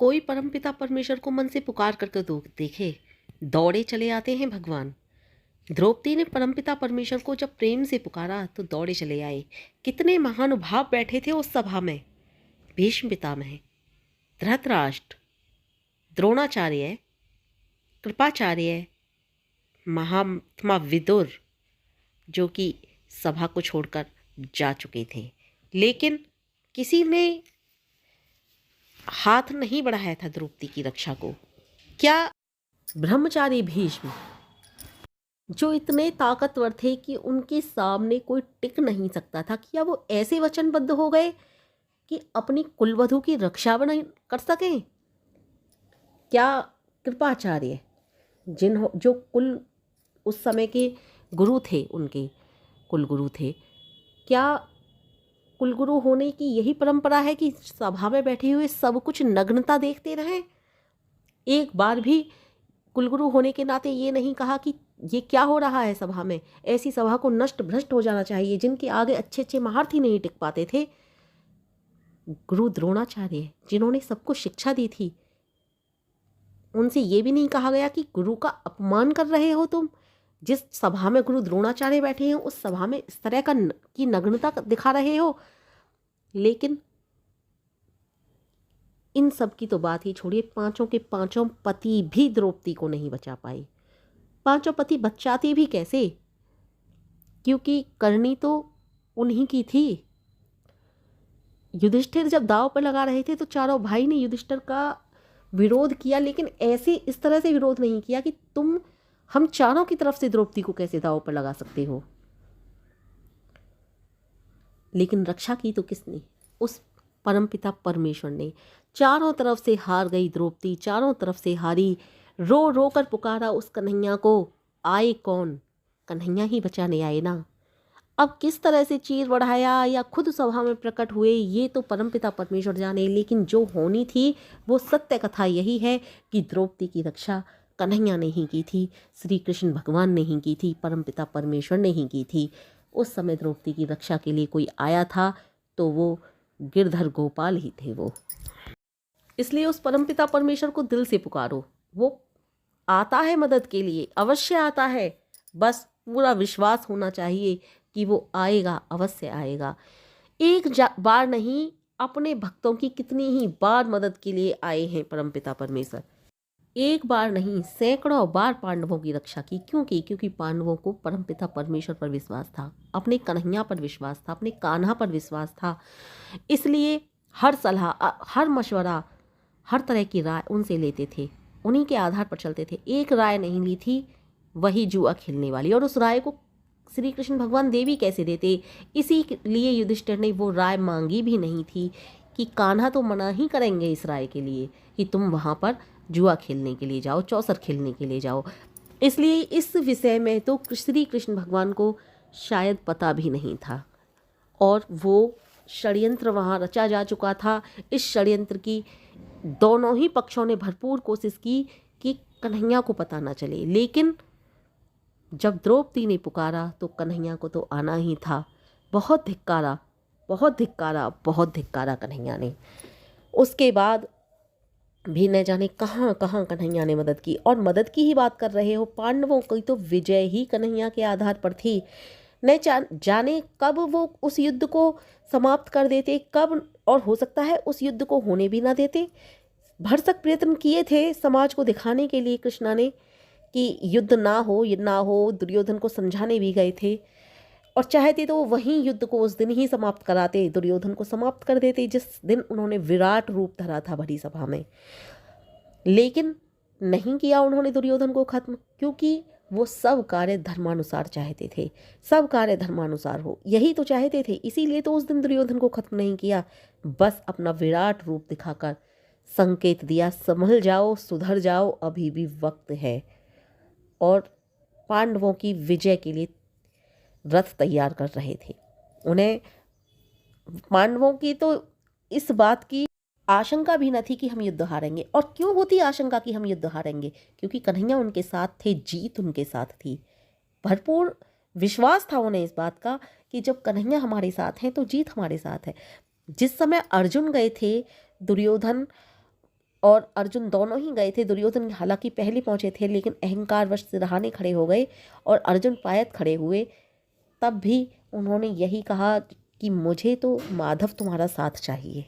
कोई परमपिता परमेश्वर को मन से पुकार करके तो देखे, दौड़े चले आते हैं भगवान। द्रौपदी ने परमपिता परमेश्वर को जब प्रेम से पुकारा तो दौड़े चले आए। कितने महानुभाव बैठे थे उस सभा में। भीष्म पितामह, धृतराष्ट्र, द्रोणाचार्य, कृपाचार्य, महात्मा विदुर, जो कि सभा को छोड़कर जा चुके थे, लेकिन किसी ने हाथ नहीं बढ़ाया था द्रौपदी की रक्षा को। क्या ब्रह्मचारी भीष्म, जो इतने ताकतवर थे कि उनके सामने कोई टिक नहीं सकता था, क्या वो ऐसे वचनबद्ध हो गए कि अपनी कुलवधू की रक्षा नहीं कर सकें? क्या कृपाचार्य, जो कुल उस समय के गुरु थे, उनके कुलगुरु थे, क्या कुलगुरु होने की यही परंपरा है कि सभा में बैठे हुए सब कुछ नग्नता देखते रहें? एक बार भी कुलगुरु होने के नाते ये नहीं कहा कि ये क्या हो रहा है सभा में? ऐसी सभा को नष्ट भ्रष्ट हो जाना चाहिए। जिनके आगे अच्छे अच्छे महारथी नहीं टिक पाते थे, गुरु द्रोणाचार्य, जिन्होंने सबको शिक्षा दी थी, उनसे ये भी नहीं कहा गया कि गुरु का अपमान कर रहे हो तुम। जिस सभा में गुरु द्रोणाचार्य बैठे हैं, उस सभा में इस तरह की नग्नता दिखा रहे हो। लेकिन इन सब की तो बात ही छोड़िए, पांचों के पांचों पति भी द्रौपदी को नहीं बचा पाए। पांचों पति बचाती भी कैसे? क्योंकि करनी तो उन्हीं की थी। युधिष्ठिर जब दाव पर लगा रहे थे तो चारों भाई ने युधिष्ठिर का विरोध किया, लेकिन ऐसे इस तरह से विरोध नहीं किया कि हम चारों की तरफ से द्रौपदी को कैसे दाव पर लगा सकते हो। लेकिन रक्षा की तो किसने? उस परमपिता परमेश्वर ने। चारों तरफ से हार गई द्रौपदी, चारों तरफ से हारी। रो रो कर पुकारा उस कन्हैया को, आए कौन? कन्हैया ही बचाने आए ना। अब किस तरह से चीर बढ़ाया या खुद सभा में प्रकट हुए, ये तो परमपिता परमेश्वर जाने। लेकिन जो होनी थी वो सत्य कथा यही है कि द्रौपदी की रक्षा कन्हैया ने ही की थी, श्री कृष्ण भगवान ने ही की थी, परमपिता परमेश्वर ने ही की थी। उस समय द्रौपदी की रक्षा के लिए कोई आया था तो वो गिरधर गोपाल ही थे वो। इसलिए उस परमपिता परमेश्वर को दिल से पुकारो, वो आता है मदद के लिए, अवश्य आता है। बस पूरा विश्वास होना चाहिए कि वो आएगा, अवश्य आएगा। एक बार नहीं, अपने भक्तों की कितनी ही बार मदद के लिए आए हैं परमपिता परमेश्वर। एक बार नहीं, सैकड़ों बार पांडवों की रक्षा की। क्यों की? क्योंकि पांडवों को परमपिता परमेश्वर पर विश्वास था, अपने कन्हैया पर विश्वास था, अपने कान्हा पर विश्वास था। इसलिए हर सलाह, हर मशवरा, हर तरह की राय उनसे लेते थे, उन्हीं के आधार पर चलते थे। एक राय नहीं ली थी, वही जुआ खेलने वाली। और उस राय को श्री कृष्ण भगवान देवी कैसे देते? इसी लिए युधिष्ठिर ने वो राय मांगी भी नहीं थी कि कान्हा तो मना ही करेंगे इस राय के लिए कि तुम वहाँ पर जुआ खेलने के लिए जाओ, चौसर खेलने के लिए जाओ। इसलिए इस विषय में तो श्री कृष्ण भगवान को शायद पता भी नहीं था, और वो षड्यंत्र वहाँ रचा जा चुका था। इस षड्यंत्र की दोनों ही पक्षों ने भरपूर कोशिश की कि कन्हैया को पता ना चले। लेकिन जब द्रौपदी ने पुकारा तो कन्हैया को तो आना ही था। बहुत धिक्कारा, बहुत धिक्कारा, बहुत धिक्कारा कन्हैया ने। उसके बाद भी न जाने कहाँ कहाँ कन्हैया ने मदद की। और मदद की ही बात कर रहे हो, पांडवों की तो विजय ही कन्हैया के आधार पर थी। न जाने कब वो उस युद्ध को समाप्त कर देते, कब, और हो सकता है उस युद्ध को होने भी ना देते। भरसक प्रयत्न किए थे समाज को दिखाने के लिए कृष्णा ने कि युद्ध ना हो, ये ना हो। दुर्योधन को समझाने भी गए थे, और चाहते तो वहीं युद्ध को उस दिन ही समाप्त कराते, दुर्योधन को समाप्त कर देते जिस दिन उन्होंने विराट रूप धरा था बड़ी सभा में। लेकिन नहीं किया उन्होंने दुर्योधन को खत्म, क्योंकि वो सब कार्य धर्मानुसार चाहते थे। सब कार्य धर्मानुसार हो, यही तो चाहते थे। इसीलिए तो उस दिन दुर्योधन को खत्म नहीं किया, बस अपना विराट रूप दिखाकर संकेत दिया, संभल जाओ, सुधर जाओ, अभी भी वक्त है। और पांडवों की विजय के लिए रथ तैयार कर रहे थे। उन्हें, पांडवों की तो इस बात की आशंका भी न थी कि हम युद्ध हारेंगे। और क्यों होती आशंका कि हम युद्ध हारेंगे? क्योंकि कन्हैया उनके साथ थे, जीत उनके साथ थी। भरपूर विश्वास था उन्हें इस बात का कि जब कन्हैया हमारे साथ हैं तो जीत हमारे साथ है। जिस समय अर्जुन गए थे दुर्योधन और अर्जुन दोनों ही गए थे। दुर्योधन हालांकि पहले पहुंचे थे, लेकिन अहंकारवश सिरहाने खड़े हो गए और अर्जुन पायत खड़े हुए। तब भी उन्होंने यही कहा कि मुझे तो माधव तुम्हारा साथ चाहिए।